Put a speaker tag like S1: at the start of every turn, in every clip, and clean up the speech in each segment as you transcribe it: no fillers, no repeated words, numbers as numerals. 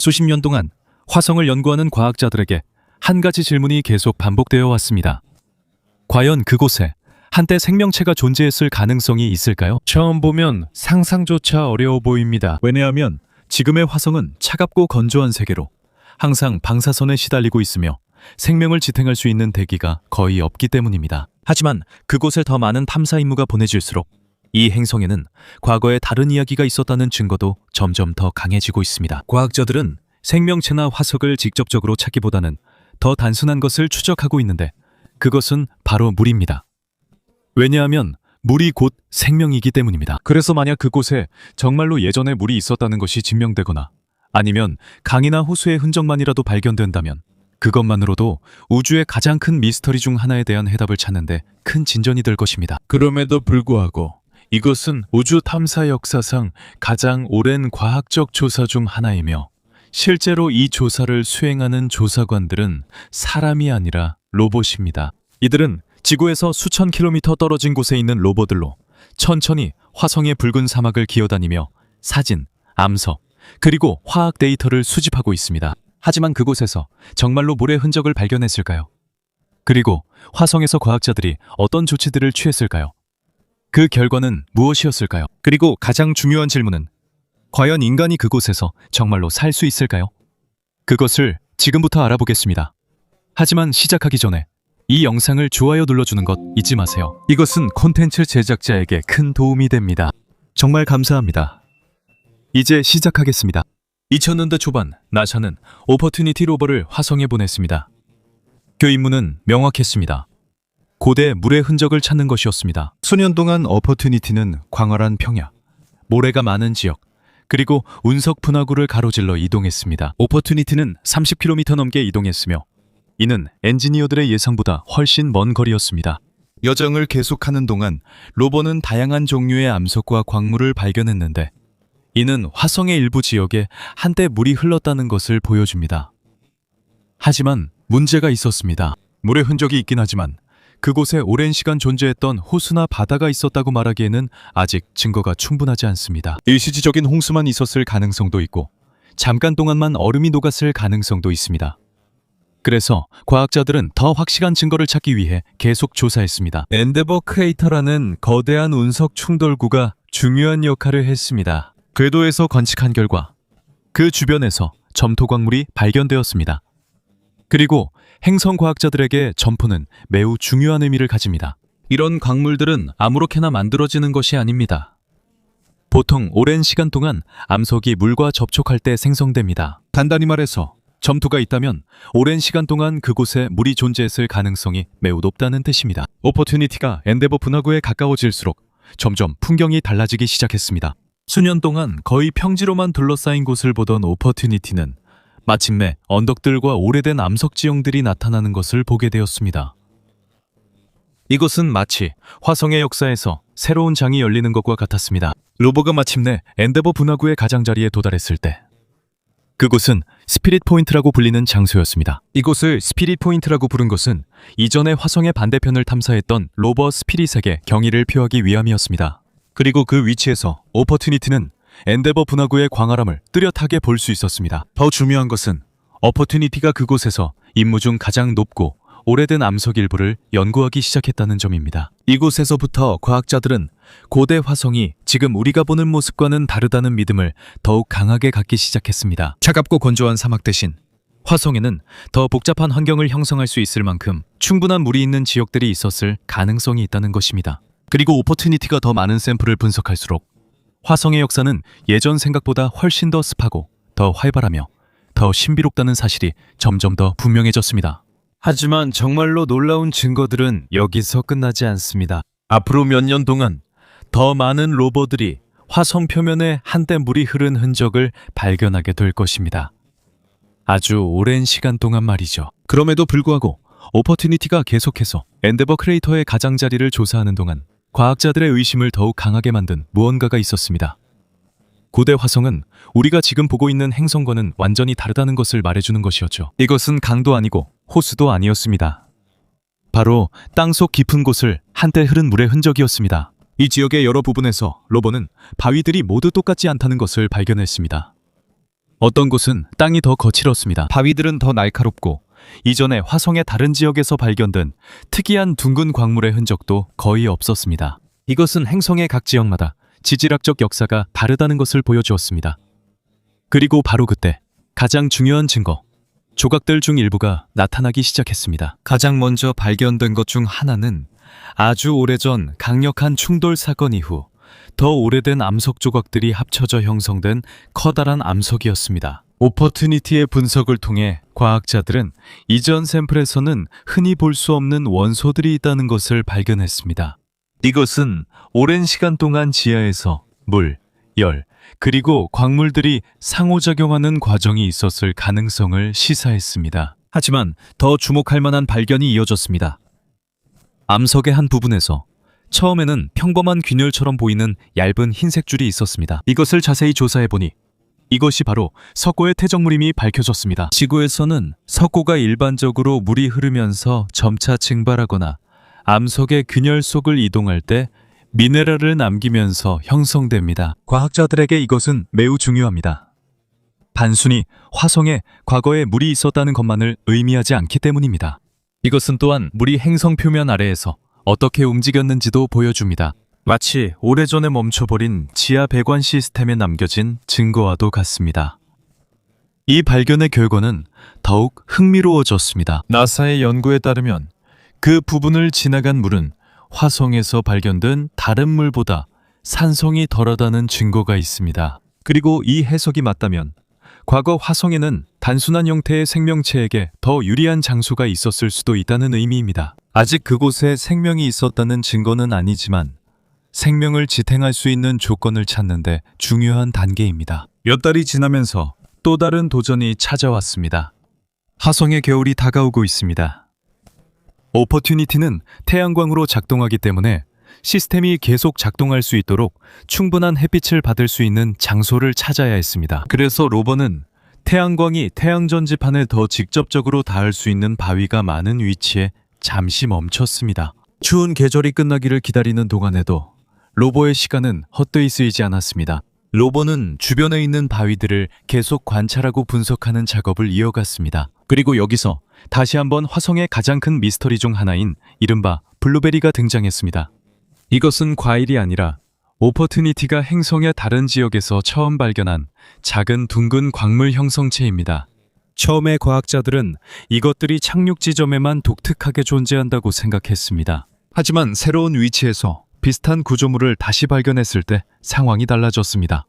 S1: 수십 년 동안 화성을 연구하는 과학자들에게 한 가지 질문이 계속 반복되어 왔습니다. 과연 그곳에 한때 생명체가 존재했을 가능성이 있을까요?
S2: 처음 보면 상상조차 어려워 보입니다.
S1: 왜냐하면 지금의 화성은 차갑고 건조한 세계로 항상 방사선에 시달리고 있으며 생명을 지탱할 수 있는 대기가 거의 없기 때문입니다. 하지만 그곳에 더 많은 탐사 임무가 보내질수록 이 행성에는 과거에 다른 이야기가 있었다는 증거도 점점 더 강해지고 있습니다. 과학자들은 생명체나 화석을 직접적으로 찾기보다는 더 단순한 것을 추적하고 있는데 그것은 바로 물입니다. 왜냐하면 물이 곧 생명이기 때문입니다. 그래서 만약 그곳에 정말로 예전에 물이 있었다는 것이 증명되거나 아니면 강이나 호수의 흔적만이라도 발견된다면 그것만으로도 우주의 가장 큰 미스터리 중 하나에 대한 해답을 찾는데 큰 진전이 될 것입니다.
S2: 그럼에도 불구하고 이것은 우주 탐사 역사상 가장 오랜 과학적 조사 중 하나이며 실제로 이 조사를 수행하는 조사관들은 사람이 아니라 로봇입니다.
S1: 이들은 지구에서 수천 킬로미터 떨어진 곳에 있는 로봇들로 천천히 화성의 붉은 사막을 기어다니며 사진, 암석, 그리고 화학 데이터를 수집하고 있습니다. 하지만 그곳에서 정말로 물의 흔적을 발견했을까요? 그리고 화성에서 과학자들이 어떤 조치들을 취했을까요? 그 결과는 무엇이었을까요? 그리고 가장 중요한 질문은 과연 인간이 그곳에서 정말로 살 수 있을까요? 그것을 지금부터 알아보겠습니다. 하지만 시작하기 전에 이 영상을 좋아요 눌러주는 것 잊지 마세요. 이것은 콘텐츠 제작자에게 큰 도움이 됩니다. 정말 감사합니다. 이제 시작하겠습니다. 2000년대 초반 나사는 오퍼튜니티 로버를 화성에 보냈습니다. 그 임무는 명확했습니다. 고대 물의 흔적을 찾는 것이었습니다. 수년 동안 오퍼튜니티는 광활한 평야, 모래가 많은 지역, 그리고 운석 분화구를 가로질러 이동했습니다. 오퍼튜니티는 30km 넘게 이동했으며 이는 엔지니어들의 예상보다 훨씬 먼 거리였습니다. 여정을 계속하는 동안 로버는 다양한 종류의 암석과 광물을 발견했는데 이는 화성의 일부 지역에 한때 물이 흘렀다는 것을 보여줍니다. 하지만 문제가 있었습니다. 물의 흔적이 있긴 하지만 그곳에 오랜 시간 존재했던 호수나 바다가 있었다고 말하기에는 아직 증거가 충분하지 않습니다. 일시적인 홍수만 있었을 가능성도 있고 잠깐 동안만 얼음이 녹았을 가능성도 있습니다. 그래서 과학자들은 더 확실한 증거를 찾기 위해 계속 조사했습니다. 엔데버 크레이터라는 거대한 운석 충돌구가 중요한 역할을 했습니다. 궤도에서 관측한 결과 그 주변에서 점토 광물이 발견되었습니다. 그리고 행성 과학자들에게 점토는 매우 중요한 의미를 가집니다. 이런 광물들은 아무렇게나 만들어지는 것이 아닙니다. 보통 오랜 시간 동안 암석이 물과 접촉할 때 생성됩니다. 간단히 말해서 점토가 있다면 오랜 시간 동안 그곳에 물이 존재했을 가능성이 매우 높다는 뜻입니다. 오퍼튜니티가 엔데버 분화구에 가까워질수록 점점 풍경이 달라지기 시작했습니다. 수년 동안 거의 평지로만 둘러싸인 곳을 보던 오퍼튜니티는 마침내 언덕들과 오래된 암석 지형들이 나타나는 것을 보게 되었습니다. 이것은 마치 화성의 역사에서 새로운 장이 열리는 것과 같았습니다. 로버가 마침내 엔데버 분화구의 가장자리에 도달했을 때 그곳은 스피릿 포인트라고 불리는 장소였습니다. 이곳을 스피릿 포인트라고 부른 것은 이전에 화성의 반대편을 탐사했던 로버 스피릿에게 경의를 표하기 위함이었습니다. 그리고 그 위치에서 오퍼튜니티는 엔데버 분화구의 광활함을 뚜렷하게 볼 수 있었습니다. 더 중요한 것은 오퍼튜니티가 그곳에서 임무 중 가장 높고 오래된 암석 일부를 연구하기 시작했다는 점입니다. 이곳에서부터 과학자들은 고대 화성이 지금 우리가 보는 모습과는 다르다는 믿음을 더욱 강하게 갖기 시작했습니다. 차갑고 건조한 사막 대신 화성에는 더 복잡한 환경을 형성할 수 있을 만큼 충분한 물이 있는 지역들이 있었을 가능성이 있다는 것입니다. 그리고 오퍼튜니티가 더 많은 샘플을 분석할수록 화성의 역사는 예전 생각보다 훨씬 더 습하고 더 활발하며 더 신비롭다는 사실이 점점 더 분명해졌습니다. 하지만 정말로 놀라운 증거들은 여기서 끝나지 않습니다. 앞으로 몇 년 동안 더 많은 로버들이 화성 표면에 한때 물이 흐른 흔적을 발견하게 될 것입니다. 아주 오랜 시간 동안 말이죠. 그럼에도 불구하고 오퍼튜니티가 계속해서 엔데버 크레이터의 가장자리를 조사하는 동안 과학자들의 의심을 더욱 강하게 만든 무언가가 있었습니다. 고대 화성은 우리가 지금 보고 있는 행성과는 완전히 다르다는 것을 말해주는 것이었죠. 이것은 강도 아니고 호수도 아니었습니다. 바로 땅속 깊은 곳을 한때 흐른 물의 흔적이었습니다. 이 지역의 여러 부분에서 로버는 바위들이 모두 똑같지 않다는 것을 발견했습니다. 어떤 곳은 땅이 더 거칠었습니다. 바위들은 더 날카롭고 이전에 화성의 다른 지역에서 발견된 특이한 둥근 광물의 흔적도 거의 없었습니다. 이것은 행성의 각 지역마다 지질학적 역사가 다르다는 것을 보여주었습니다. 그리고 바로 그때 가장 중요한 증거, 조각들 중 일부가 나타나기 시작했습니다. 가장 먼저 발견된 것 중 하나는 아주 오래전 강력한 충돌 사건 이후 더 오래된 암석 조각들이 합쳐져 형성된 커다란 암석이었습니다. 오퍼튜니티의 분석을 통해 과학자들은 이전 샘플에서는 흔히 볼 수 없는 원소들이 있다는 것을 발견했습니다. 이것은 오랜 시간 동안 지하에서 물, 열, 그리고 광물들이 상호작용하는 과정이 있었을 가능성을 시사했습니다. 하지만 더 주목할 만한 발견이 이어졌습니다. 암석의 한 부분에서 처음에는 평범한 균열처럼 보이는 얇은 흰색 줄이 있었습니다. 이것을 자세히 조사해보니 이것이 바로 석고의 퇴적물임이 밝혀졌습니다. 지구에서는 석고가 일반적으로 물이 흐르면서 점차 증발하거나 암석의 균열 속을 이동할 때 미네랄을 남기면서 형성됩니다. 과학자들에게 이것은 매우 중요합니다. 단순히 화성에 과거에 물이 있었다는 것만을 의미하지 않기 때문입니다. 이것은 또한 물이 행성 표면 아래에서 어떻게 움직였는지도 보여줍니다. 마치 오래전에 멈춰버린 지하 배관 시스템에 남겨진 증거와도 같습니다. 이 발견의 결과는 더욱 흥미로워졌습니다. 나사의 연구에 따르면 그 부분을 지나간 물은 화성에서 발견된 다른 물보다 산성이 덜하다는 증거가 있습니다. 그리고 이 해석이 맞다면 과거 화성에는 단순한 형태의 생명체에게 더 유리한 장소가 있었을 수도 있다는 의미입니다. 아직 그곳에 생명이 있었다는 증거는 아니지만 생명을 지탱할 수 있는 조건을 찾는데 중요한 단계입니다. 몇 달이 지나면서 또 다른 도전이 찾아왔습니다. 화성의 겨울이 다가오고 있습니다. 오퍼튜니티는 태양광으로 작동하기 때문에 시스템이 계속 작동할 수 있도록 충분한 햇빛을 받을 수 있는 장소를 찾아야 했습니다. 그래서 로버는 태양광이 태양전지판에 더 직접적으로 닿을 수 있는 바위가 많은 위치에 잠시 멈췄습니다. 추운 계절이 끝나기를 기다리는 동안에도 로버의 시간은 헛되이 쓰이지 않았습니다. 로버는 주변에 있는 바위들을 계속 관찰하고 분석하는 작업을 이어갔습니다. 그리고 여기서 다시 한번 화성의 가장 큰 미스터리 중 하나인 이른바 블루베리가 등장했습니다. 이것은 과일이 아니라 오퍼튜니티가 행성의 다른 지역에서 처음 발견한 작은 둥근 광물 형성체입니다. 처음에 과학자들은 이것들이 착륙 지점에만 독특하게 존재한다고 생각했습니다. 하지만 새로운 위치에서 비슷한 구조물을 다시 발견했을 때 상황이 달라졌습니다.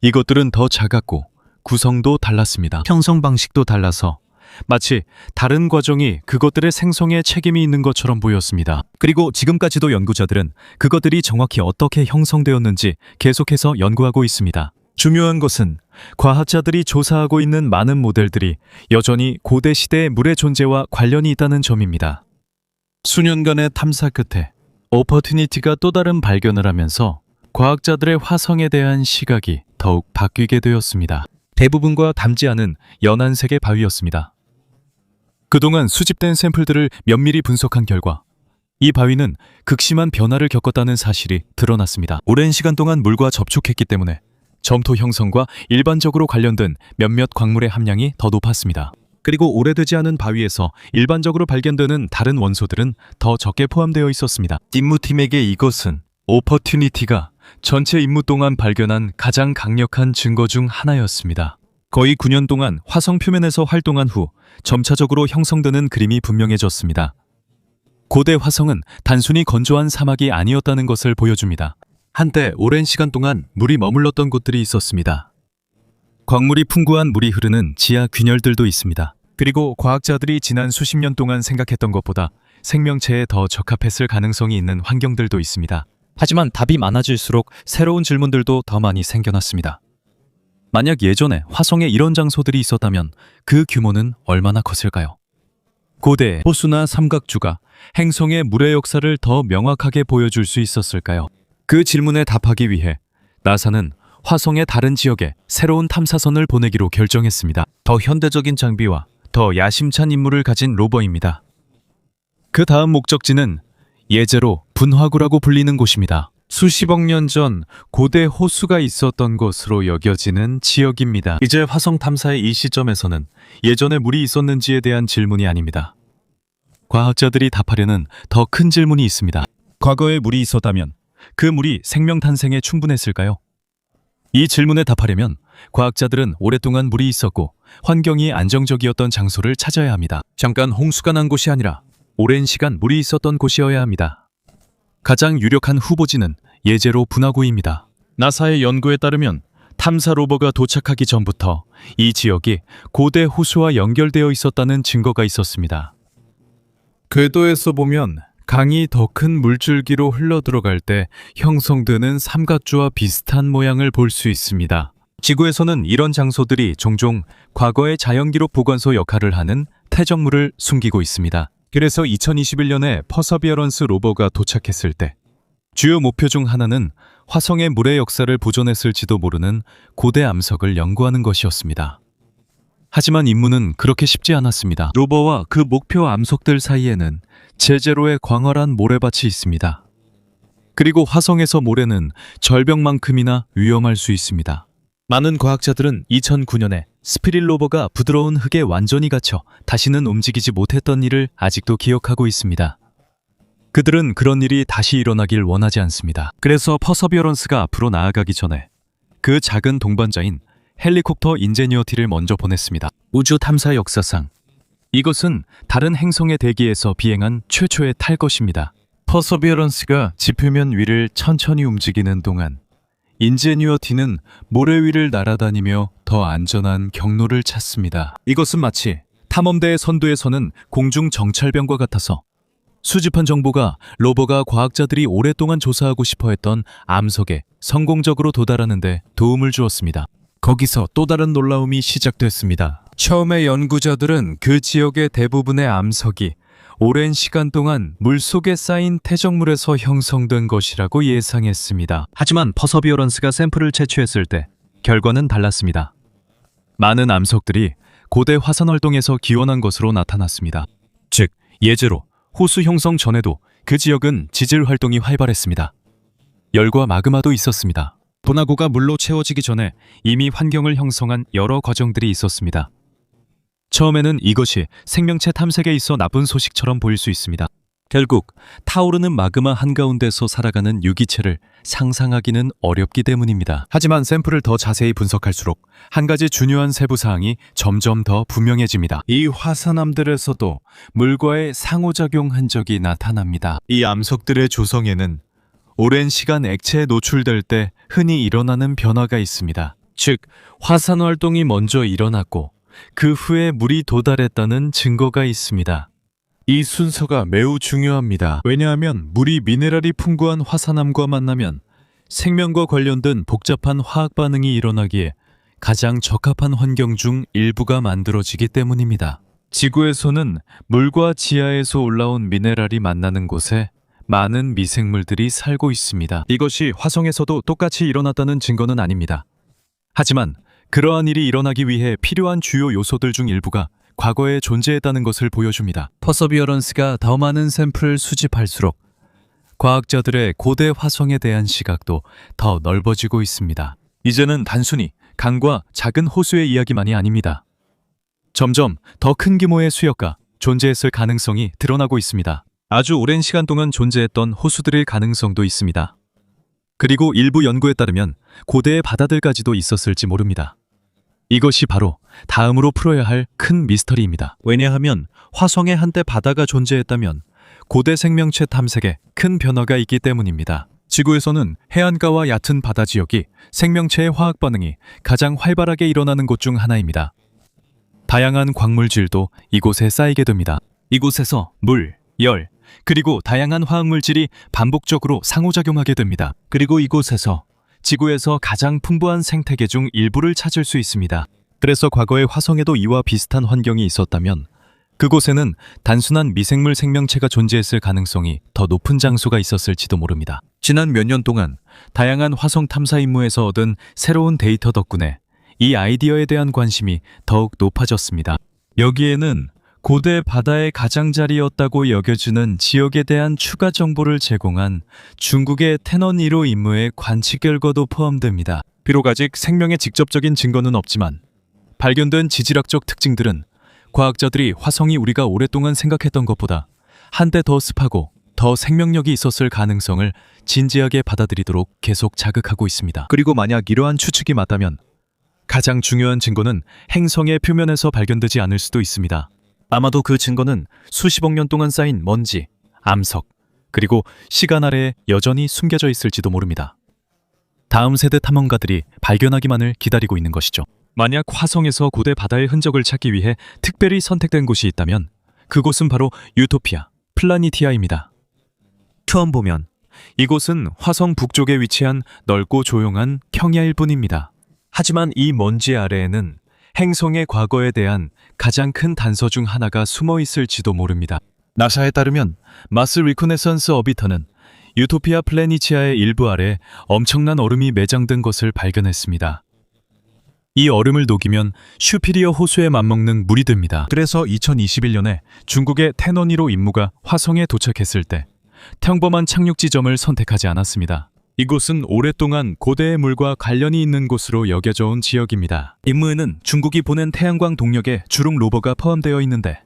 S1: 이것들은 더 작았고 구성도 달랐습니다. 형성 방식도 달라서 마치 다른 과정이 그것들의 생성에 책임이 있는 것처럼 보였습니다. 그리고 지금까지도 연구자들은 그것들이 정확히 어떻게 형성되었는지 계속해서 연구하고 있습니다. 중요한 것은 과학자들이 조사하고 있는 많은 모델들이 여전히 고대 시대의 물의 존재와 관련이 있다는 점입니다. 수년간의 탐사 끝에 오퍼튜니티가 또 다른 발견을 하면서 과학자들의 화성에 대한 시각이 더욱 바뀌게 되었습니다. 대부분과 닮지 않은 연한색의 바위였습니다. 그동안 수집된 샘플들을 면밀히 분석한 결과 이 바위는 극심한 변화를 겪었다는 사실이 드러났습니다. 오랜 시간 동안 물과 접촉했기 때문에 점토 형성과 일반적으로 관련된 몇몇 광물의 함량이 더 높았습니다. 그리고 오래되지 않은 바위에서 일반적으로 발견되는 다른 원소들은 더 적게 포함되어 있었습니다. 임무팀에게 이것은 오퍼튜니티가 전체 임무 동안 발견한 가장 강력한 증거 중 하나였습니다. 거의 9년 동안 화성 표면에서 활동한 후 점차적으로 형성되는 그림이 분명해졌습니다. 고대 화성은 단순히 건조한 사막이 아니었다는 것을 보여줍니다. 한때 오랜 시간 동안 물이 머물렀던 곳들이 있었습니다. 광물이 풍부한 물이 흐르는 지하 균열들도 있습니다. 그리고 과학자들이 지난 수십 년 동안 생각했던 것보다 생명체에 더 적합했을 가능성이 있는 환경들도 있습니다. 하지만 답이 많아질수록 새로운 질문들도 더 많이 생겨났습니다. 만약 예전에 화성에 이런 장소들이 있었다면 그 규모는 얼마나 컸을까요? 고대 호수나 삼각주가 행성의 물의 역사를 더 명확하게 보여줄 수 있었을까요? 그 질문에 답하기 위해 나사는 화성의 다른 지역에 새로운 탐사선을 보내기로 결정했습니다. 더 현대적인 장비와 더 야심찬 임무를 가진 로버입니다. 그 다음 목적지는 예제로 분화구라고 불리는 곳입니다.
S2: 수십억 년 전 고대 호수가 있었던 것으로 여겨지는 지역입니다. 이제 화성 탐사의 이 시점에서는 예전에 물이 있었는지에 대한 질문이 아닙니다. 과학자들이 답하려는 더 큰 질문이 있습니다. 과거에 물이 있었다면 그 물이 생명 탄생에 충분했을까요? 이 질문에 답하려면 과학자들은 오랫동안 물이 있었고 환경이 안정적이었던 장소를 찾아야 합니다. 잠깐 홍수가 난 곳이 아니라 오랜 시간 물이 있었던 곳이어야 합니다. 가장 유력한 후보지는 예제로 분화구입니다. 나사의 연구에 따르면 탐사 로버가 도착하기 전부터 이 지역이 고대 호수와 연결되어 있었다는 증거가 있었습니다. 궤도에서 보면 강이 더 큰 물줄기로 흘러들어갈 때 형성되는 삼각주와 비슷한 모양을 볼 수 있습니다. 지구에서는 이런 장소들이 종종 과거의 자연기록 보관소 역할을 하는 퇴적물을 숨기고 있습니다. 그래서 2021년에 퍼서비어런스 로버가 도착했을 때 주요 목표 중 하나는 화성의 물의 역사를 보존했을지도 모르는 고대 암석을 연구하는 것이었습니다. 하지만 임무는 그렇게 쉽지 않았습니다. 로버와 그 목표 암석들 사이에는 제제로의 광활한 모래밭이 있습니다. 그리고 화성에서 모래는 절벽만큼이나 위험할 수 있습니다. 많은 과학자들은 2009년에 스피릿 로버가 부드러운 흙에 완전히 갇혀 다시는 움직이지 못했던 일을 아직도 기억하고 있습니다. 그들은 그런 일이 다시 일어나길 원하지 않습니다. 그래서 퍼서비어런스가 앞으로 나아가기 전에 그 작은 동반자인 헬리콥터 인제니어티를 먼저 보냈습니다. 우주 탐사 역사상 이것은 다른 행성의 대기에서 비행한 최초의 탈 것입니다. 퍼서비어런스가 지표면 위를 천천히 움직이는 동안 인제니어티는 모래 위를 날아다니며 더 안전한 경로를 찾습니다. 이것은 마치 탐험대의 선두에서는 공중 정찰병과 같아서 수집한 정보가 로버가 과학자들이 오랫동안 조사하고 싶어 했던 암석에 성공적으로 도달하는 데 도움을 주었습니다. 거기서 또 다른 놀라움이 시작됐습니다. 처음에 연구자들은 그 지역의 대부분의 암석이 오랜 시간 동안 물속에 쌓인 퇴적물에서 형성된 것이라고 예상했습니다. 하지만 퍼서비어런스가 샘플을 채취했을 때 결과는 달랐습니다. 많은 암석들이 고대 화산 활동에서 기원한 것으로 나타났습니다. 즉, 예제로 호수 형성 전에도 그 지역은 지질 활동이 활발했습니다. 열과 마그마도 있었습니다. 분화구가 물로 채워지기 전에 이미 환경을 형성한 여러 과정들이 있었습니다. 처음에는 이것이 생명체 탐색에 있어 나쁜 소식처럼 보일 수 있습니다. 결국 타오르는 마그마 한가운데서 살아가는 유기체를 상상하기는 어렵기 때문입니다. 하지만 샘플을 더 자세히 분석할수록 한 가지 중요한 세부사항이 점점 더 분명해집니다. 이 화산암들에서도 물과의 상호작용 흔적이 나타납니다. 이 암석들의 조성에는 오랜 시간 액체에 노출될 때 흔히 일어나는 변화가 있습니다. 즉, 화산 활동이 먼저 일어났고 그 후에 물이 도달했다는 증거가 있습니다. 이 순서가 매우 중요합니다. 왜냐하면 물이 미네랄이 풍부한 화산암과 만나면 생명과 관련된 복잡한 화학 반응이 일어나기에 가장 적합한 환경 중 일부가 만들어지기 때문입니다. 지구에서는 물과 지하에서 올라온 미네랄이 만나는 곳에 많은 미생물들이 살고 있습니다. 이것이 화성에서도 똑같이 일어났다는 증거는 아닙니다. 하지만 그러한 일이 일어나기 위해 필요한 주요 요소들 중 일부가 과거에 존재했다는 것을 보여줍니다. 퍼서비어런스가 더 많은 샘플을 수집할수록 과학자들의 고대 화성에 대한 시각도 더 넓어지고 있습니다. 이제는 단순히 강과 작은 호수의 이야기만이 아닙니다. 점점 더 큰 규모의 수역가 존재했을 가능성이 드러나고 있습니다. 아주 오랜 시간 동안 존재했던 호수들의 가능성도 있습니다. 그리고 일부 연구에 따르면 고대의 바다들까지도 있었을지 모릅니다. 이것이 바로 다음으로 풀어야 할 큰 미스터리입니다. 왜냐하면 화성에 한때 바다가 존재했다면 고대 생명체 탐색에 큰 변화가 있기 때문입니다. 지구에서는 해안가와 얕은 바다 지역이 생명체의 화학 반응이 가장 활발하게 일어나는 곳 중 하나입니다. 다양한 광물질도 이곳에 쌓이게 됩니다. 이곳에서 물, 열, 그리고 다양한 화학물질이 반복적으로 상호작용하게 됩니다. 그리고 이곳에서 지구에서 가장 풍부한 생태계 중 일부를 찾을 수 있습니다. 그래서 과거의 화성에도 이와 비슷한 환경이 있었다면 그곳에는 단순한 미생물 생명체가 존재했을 가능성이 더 높은 장소가 있었을지도 모릅니다. 지난 몇 년 동안 다양한 화성 탐사 임무에서 얻은 새로운 데이터 덕분에 이 아이디어에 대한 관심이 더욱 높아졌습니다. 여기에는
S1: 고대 바다의 가장자리였다고 여겨지는 지역에 대한 추가 정보를 제공한 중국의 태넌 1호 임무의 관측 결과도 포함됩니다. 비록 아직 생명의 직접적인 증거는 없지만 발견된 지질학적 특징들은 과학자들이 화성이 우리가 오랫동안 생각했던 것보다 한때 더 습하고 더 생명력이 있었을 가능성을 진지하게 받아들이도록 계속 자극하고 있습니다. 그리고 만약 이러한 추측이 맞다면 가장 중요한 증거는 행성의 표면에서 발견되지 않을 수도 있습니다. 아마도 그 증거는 수십억 년 동안 쌓인 먼지, 암석, 그리고 시간 아래에 여전히 숨겨져 있을지도 모릅니다. 다음 세대 탐험가들이 발견하기만을 기다리고 있는 것이죠. 만약 화성에서 고대 바다의 흔적을 찾기 위해 특별히 선택된 곳이 있다면 그곳은 바로 유토피아, 플라니티아입니다. 처음 보면 이곳은 화성 북쪽에 위치한 넓고 조용한 평야일 뿐입니다. 하지만 이 먼지 아래에는 행성의 과거에 대한 가장 큰 단서 중 하나가 숨어 있을지도 모릅니다. 나사에 따르면 마스 리코네선스 어비터는 유토피아 플래니치아의 일부 아래 엄청난 얼음이 매장된 것을 발견했습니다. 이 얼음을 녹이면 슈피리어 호수에 맞먹는 물이 됩니다. 그래서 2021년에 중국의 태넌 1호 임무가 화성에 도착했을 때 평범한 착륙 지점을 선택하지 않았습니다. 이곳은 오랫동안 고대의 물과 관련이 있는 곳으로 여겨져 온 지역입니다. 임무에는 중국이 보낸 태양광 동력의 주롱 로버가 포함되어 있는데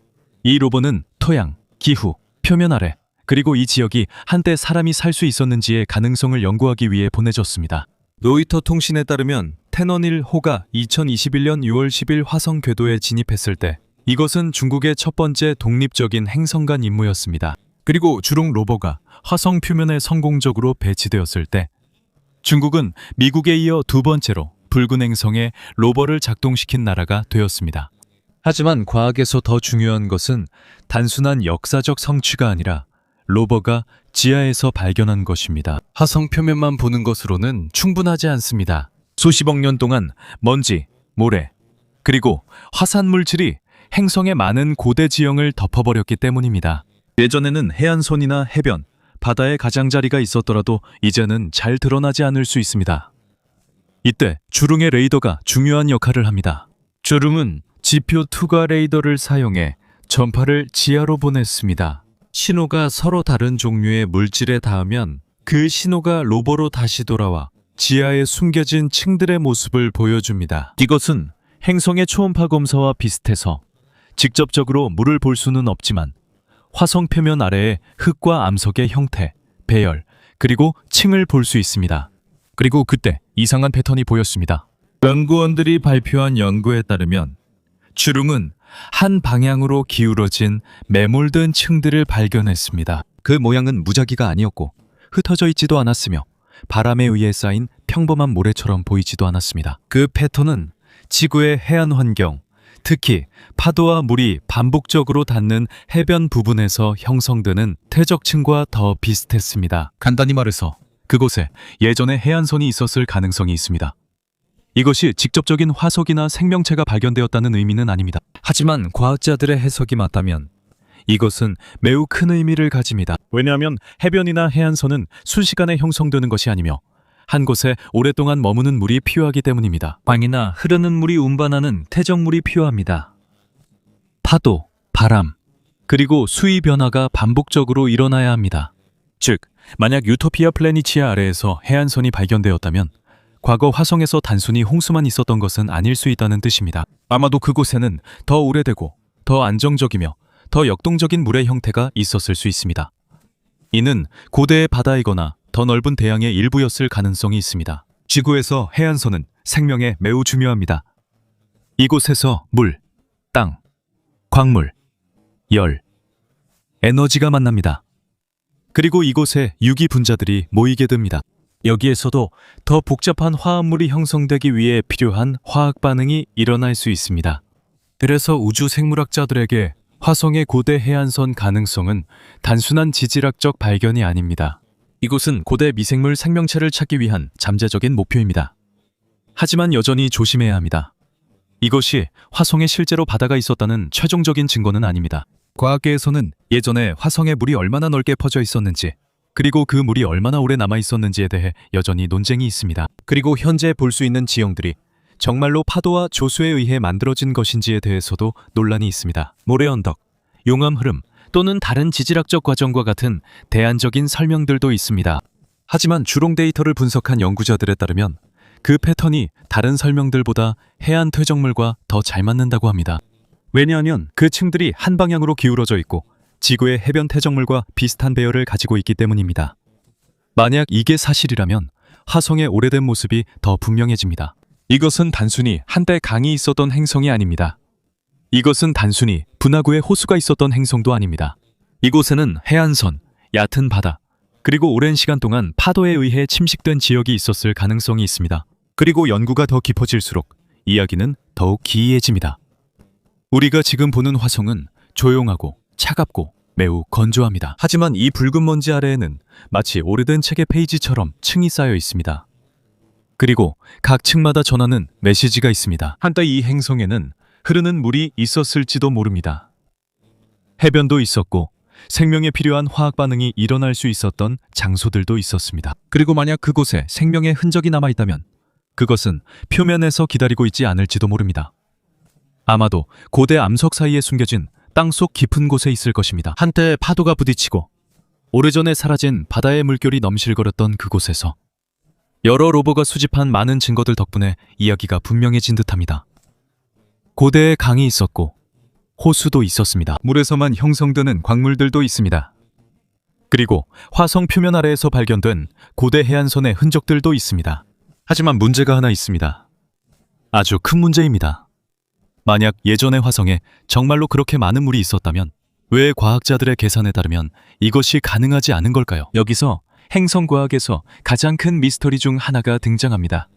S1: 이 로버는 토양, 기후, 표면 아래 그리고 이 지역이 한때 사람이 살 수 있었는지의 가능성을 연구하기 위해 보내졌습니다. 로이터 통신에 따르면 태넌 1호가 2021년 6월 10일 화성 궤도에 진입했을 때 이것은 중국의 첫 번째 독립적인 행성간 임무였습니다. 그리고 주롱 로버가 화성 표면에 성공적으로 배치되었을 때 중국은 미국에 이어 두 번째로 붉은 행성에 로버를 작동시킨 나라가 되었습니다. 하지만 과학에서 더 중요한 것은 단순한 역사적 성취가 아니라 로버가 지하에서 발견한 것입니다. 화성 표면만 보는 것으로는 충분하지 않습니다. 수십억 년 동안 먼지, 모래, 그리고 화산 물질이 행성의 많은 고대 지형을 덮어버렸기 때문입니다. 예전에는 해안선이나 해변, 바다의 가장자리가 있었더라도 이제는 잘 드러나지 않을 수 있습니다. 이때 주릉의 레이더가 중요한 역할을 합니다. 주릉은 지표 투과 레이더를 사용해 전파를 지하로 보냈습니다. 신호가 서로 다른 종류의 물질에 닿으면 그 신호가 로버로 다시 돌아와 지하에 숨겨진 층들의 모습을 보여줍니다. 이것은 행성의 초음파 검사와 비슷해서 직접적으로 물을 볼 수는 없지만 화성 표면 아래의 흙과 암석의 형태, 배열, 그리고 층을 볼 수 있습니다. 그리고 그때 이상한 패턴이 보였습니다. 연구원들이 발표한 연구에 따르면 주릉은 한 방향으로 기울어진 매몰된 층들을 발견했습니다. 그 모양은 무작위가 아니었고 흩어져 있지도 않았으며 바람에 의해 쌓인 평범한 모래처럼 보이지도 않았습니다. 그 패턴은 지구의 해안 환경, 특히 파도와 물이 반복적으로 닿는 해변 부분에서 형성되는 퇴적층과 더 비슷했습니다. 간단히 말해서 그곳에 예전에 해안선이 있었을 가능성이 있습니다. 이것이 직접적인 화석이나 생명체가 발견되었다는 의미는 아닙니다. 하지만 과학자들의 해석이 맞다면 이것은 매우 큰 의미를 가집니다. 왜냐하면 해변이나 해안선은 순식간에 형성되는 것이 아니며 한 곳에 오랫동안 머무는 물이 필요하기 때문입니다. 강이나 흐르는 물이 운반하는 퇴적물이 필요합니다. 파도, 바람, 그리고 수위 변화가 반복적으로 일어나야 합니다. 즉, 만약 유토피아 플래니치아 아래에서 해안선이 발견되었다면 과거 화성에서 단순히 홍수만 있었던 것은 아닐 수 있다는 뜻입니다. 아마도 그곳에는 더 오래되고 더 안정적이며 더 역동적인 물의 형태가 있었을 수 있습니다. 이는 고대의 바다이거나 더 넓은 대양의 일부였을 가능성이 있습니다. 지구에서 해안선은 생명에 매우 중요합니다. 이곳에서 물, 땅, 광물, 열, 에너지가 만납니다. 그리고 이곳에 유기 분자들이 모이게 됩니다. 여기에서도 더 복잡한 화합물이 형성되기 위해 필요한 화학 반응이 일어날 수 있습니다. 그래서 우주 생물학자들에게 화성의 고대 해안선 가능성은 단순한 지질학적 발견이 아닙니다. 이곳은 고대 미생물 생명체를 찾기 위한 잠재적인 목표입니다. 하지만 여전히 조심해야 합니다. 이것이 화성에 실제로 바다가 있었다는 최종적인 증거는 아닙니다. 과학계에서는 예전에 화성에 물이 얼마나 넓게 퍼져 있었는지, 그리고 그 물이 얼마나 오래 남아 있었는지에 대해 여전히 논쟁이 있습니다. 그리고 현재 볼 수 있는 지형들이 정말로 파도와 조수에 의해 만들어진 것인지에 대해서도 논란이 있습니다. 모래 언덕, 용암 흐름 또는 다른 지질학적 과정과 같은 대안적인 설명들도 있습니다. 하지만 주롱 데이터를 분석한 연구자들에 따르면 그 패턴이 다른 설명들보다 해안 퇴적물과 더 잘 맞는다고 합니다. 왜냐하면 그 층들이 한 방향으로 기울어져 있고 지구의 해변 퇴적물과 비슷한 배열을 가지고 있기 때문입니다. 만약 이게 사실이라면 화성의 오래된 모습이 더 분명해집니다. 이것은 단순히 한때 강이 있었던 행성이 아닙니다. 이것은 단순히 분화구에 호수가 있었던 행성도 아닙니다. 이곳에는 해안선, 얕은 바다, 그리고 오랜 시간 동안 파도에 의해 침식된 지역이 있었을 가능성이 있습니다. 그리고 연구가 더 깊어질수록 이야기는 더욱 기이해집니다. 우리가 지금 보는 화성은 조용하고 차갑고 매우 건조합니다. 하지만 이 붉은 먼지 아래에는 마치 오래된 책의 페이지처럼 층이 쌓여 있습니다. 그리고 각 층마다 전하는 메시지가 있습니다. 한때 이 행성에는 흐르는 물이 있었을지도 모릅니다. 해변도 있었고 생명에 필요한 화학 반응이 일어날 수 있었던 장소들도 있었습니다. 그리고 만약 그곳에 생명의 흔적이 남아있다면 그것은 표면에서 기다리고 있지 않을지도 모릅니다. 아마도 고대 암석 사이에 숨겨진 땅속 깊은 곳에 있을 것입니다. 한때 파도가 부딪히고 오래전에 사라진 바다의 물결이 넘실거렸던 그곳에서 여러 로버가 수집한 많은 증거들 덕분에 이야기가 분명해진 듯합니다. 고대에 강이 있었고 호수도 있었습니다. 물에서만 형성되는 광물들도 있습니다. 그리고 화성 표면 아래에서 발견된 고대 해안선의 흔적들도 있습니다. 하지만 문제가 하나 있습니다. 아주 큰 문제입니다. 만약 예전의 화성에 정말로 그렇게 많은 물이 있었다면 왜 과학자들의 계산에 따르면 이것이 가능하지 않은 걸까요? 여기서 행성과학에서 가장 큰 미스터리 중 하나가 등장합니다.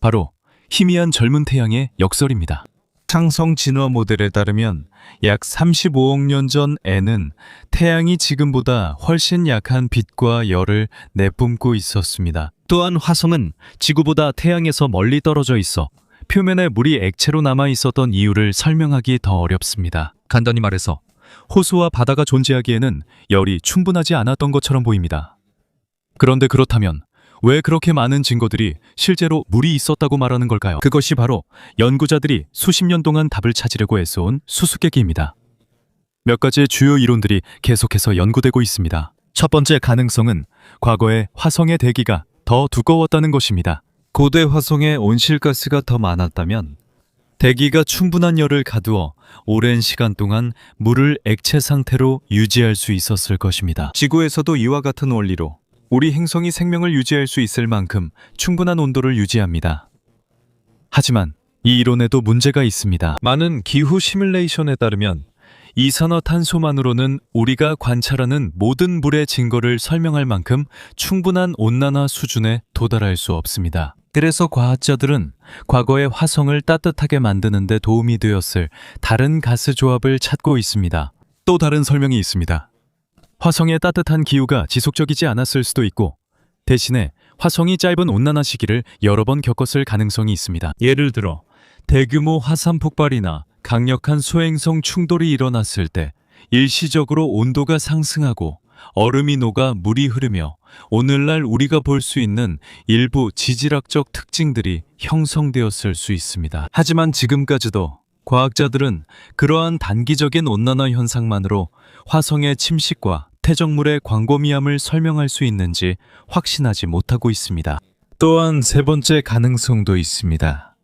S1: 바로 희미한 젊은 태양의 역설입니다. 상성 진화 모델에 따르면 약 35억 년 전에는 태양이 지금보다 훨씬 약한 빛과 열을 내뿜고 있었습니다. 또한 화성은 지구보다 태양에서 멀리 떨어져 있어 표면에 물이 액체로 남아 있었던 이유를 설명하기 더 어렵습니다. 간단히 말해서 호수와 바다가 존재하기에는 열이 충분하지 않았던 것처럼 보입니다. 그런데 그렇다면 왜 그렇게 많은 증거들이 실제로 물이 있었다고 말하는 걸까요? 그것이 바로 연구자들이 수십 년 동안 답을 찾으려고 애써온 수수께끼입니다. 몇 가지의 주요 이론들이 계속해서 연구되고 있습니다. 첫 번째 가능성은 과거에 화성의 대기가 더 두꺼웠다는 것입니다. 고대 화성에 온실가스가 더 많았다면 대기가 충분한 열을 가두어 오랜 시간 동안 물을 액체 상태로 유지할 수 있었을 것입니다. 지구에서도 이와 같은 원리로 우리 행성이 생명을 유지할 수 있을 만큼 충분한 온도를 유지합니다. 하지만 이 이론에도 문제가 있습니다. 많은 기후 시뮬레이션에 따르면 이산화탄소만으로는 우리가 관찰하는 모든 물의 증거를 설명할 만큼 충분한 온난화 수준에 도달할 수 없습니다. 그래서 과학자들은 과거의 화성을 따뜻하게 만드는 데 도움이 되었을 다른 가스 조합을 찾고 있습니다. 또 다른 설명이 있습니다. 화성의 따뜻한 기후가 지속적이지 않았을 수도 있고 대신에 화성이 짧은 온난화 시기를 여러 번 겪었을 가능성이 있습니다. 예를 들어 대규모 화산 폭발이나 강력한 소행성 충돌이 일어났을 때 일시적으로 온도가 상승하고 얼음이 녹아 물이 흐르며 오늘날 우리가 볼 수 있는 일부 지질학적 특징들이 형성되었을 수 있습니다. 하지만 지금까지도 과학자들은 그러한 단기적인 온난화 현상만으로 화성의 침식과 퇴적물의 광범위함을 설명할 수 있는지 확신하지 못하고 있습니다. 또한 세 번째 가능성도 있습니다.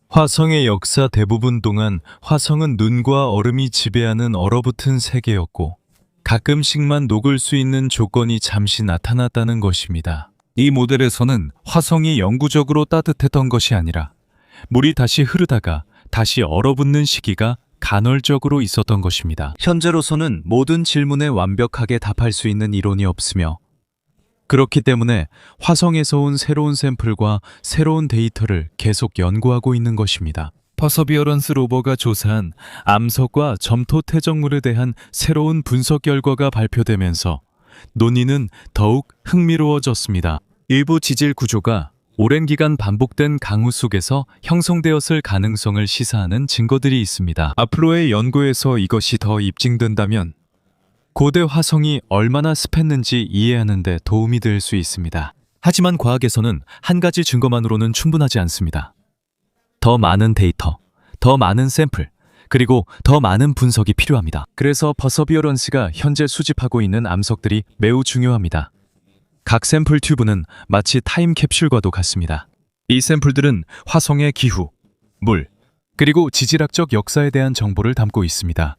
S1: 화성의 역사 대부분 동안 화성은 눈과 얼음이 지배하는 얼어붙은 세계였고 가끔씩만 녹을 수 있는 조건이 잠시 나타났다는 것입니다. 이 모델에서는 화성이 영구적으로 따뜻했던 것이 아니라 물이 다시 흐르다가 다시 얼어붙는 시기가 간헐적으로 있었던 것입니다. 현재로서는 모든 질문에 완벽하게 답할 수 있는 이론이 없으며 그렇기 때문에 화성에서 온 새로운 샘플과 새로운 데이터를 계속 연구하고 있는 것입니다. 퍼서비어런스 로버가 조사한 암석과 점토 퇴적물에 대한 새로운 분석 결과가 발표되면서 논의는 더욱 흥미로워졌습니다. 일부 지질 구조가 오랜 기간 반복된 강우 속에서 형성되었을 가능성을 시사하는 증거들이 있습니다. 앞으로의 연구에서 이것이 더 입증된다면 고대 화성이 얼마나 습했는지 이해하는 데 도움이 될 수 있습니다. 하지만 과학에서는 한 가지 증거만으로는 충분하지 않습니다. 더 많은 데이터, 더 많은 샘플, 그리고 더 많은 분석이 필요합니다. 그래서 퍼서비어런스가 현재 수집하고 있는 암석들이 매우 중요합니다. 각 샘플 튜브는 마치 타임캡슐과도 같습니다. 이 샘플들은 화성의 기후, 물, 그리고 지질학적 역사에 대한 정보를 담고 있습니다.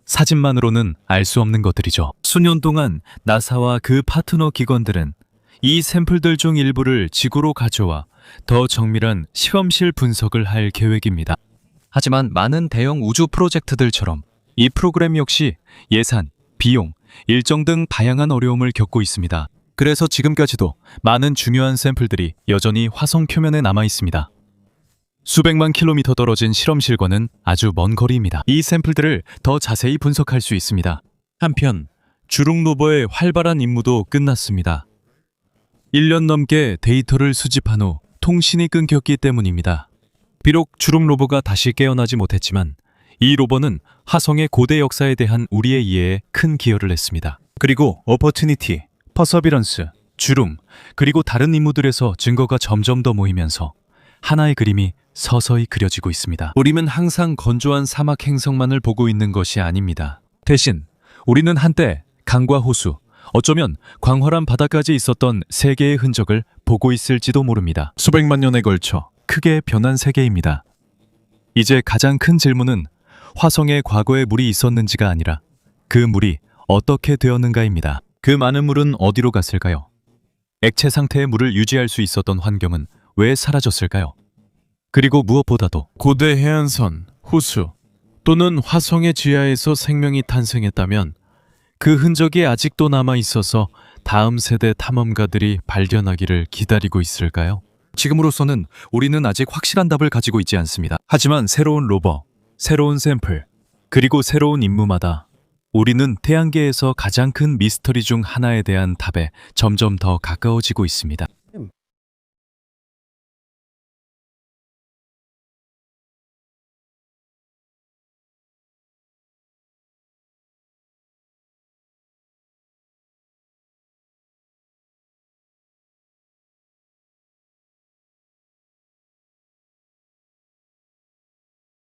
S1: 사진만으로는 알 수 없는 것들이죠. 수년 동안 나사와 그 파트너 기관들은 이 샘플들 중 일부를 지구로 가져와 더 정밀한 실험실 분석을 할 계획입니다. 하지만 많은 대형 우주 프로젝트들처럼 이 프로그램 역시 예산, 비용, 일정 등 다양한 어려움을 겪고 있습니다. 그래서 지금까지도 많은 중요한 샘플들이 여전히 화성 표면에 남아 있습니다. 수백만 킬로미터 떨어진 실험실과는 아주 먼 거리입니다. 이 샘플들을 더 자세히 분석할 수 있습니다. 한편 주룩 로버의 활발한 임무도 끝났습니다. 1년 넘게 데이터를 수집한 후 통신이 끊겼기 때문입니다. 비록 주룩 로버가 다시 깨어나지 못했지만 이 로버는 화성의 고대 역사에 대한 우리의 이해에 큰 기여를 했습니다. 그리고 어퍼튜니티, 퍼서비런스, 주룸, 그리고 다른 임무들에서 증거가 점점 더 모이면서 하나의 그림이 서서히 그려지고 있습니다. 우리는 항상 건조한 사막 행성만을 보고 있는 것이 아닙니다. 대신 우리는 한때 강과 호수, 어쩌면 광활한 바다까지 있었던 세계의 흔적을 보고 있을지도 모릅니다. 수백만 년에 걸쳐 크게 변한 세계입니다. 이제 가장 큰 질문은 화성에 과거에 물이 있었는지가 아니라 그 물이 어떻게 되었는가입니다. 그 많은 물은 어디로 갔을까요? 액체 상태의 물을 유지할 수 있었던 환경은 왜 사라졌을까요? 그리고 무엇보다도
S2: 고대 해안선, 호수 또는 화성의 지하에서 생명이 탄생했다면 그 흔적이 아직도 남아 있어서 다음 세대 탐험가들이 발견하기를 기다리고 있을까요?
S1: 지금으로서는 우리는 아직 확실한 답을 가지고 있지 않습니다. 하지만 새로운 로버, 새로운 샘플, 그리고 새로운 임무마다 우리는 태양계에서 가장 큰 미스터리 중 하나에 대한 답에 점점 더 가까워지고 있습니다.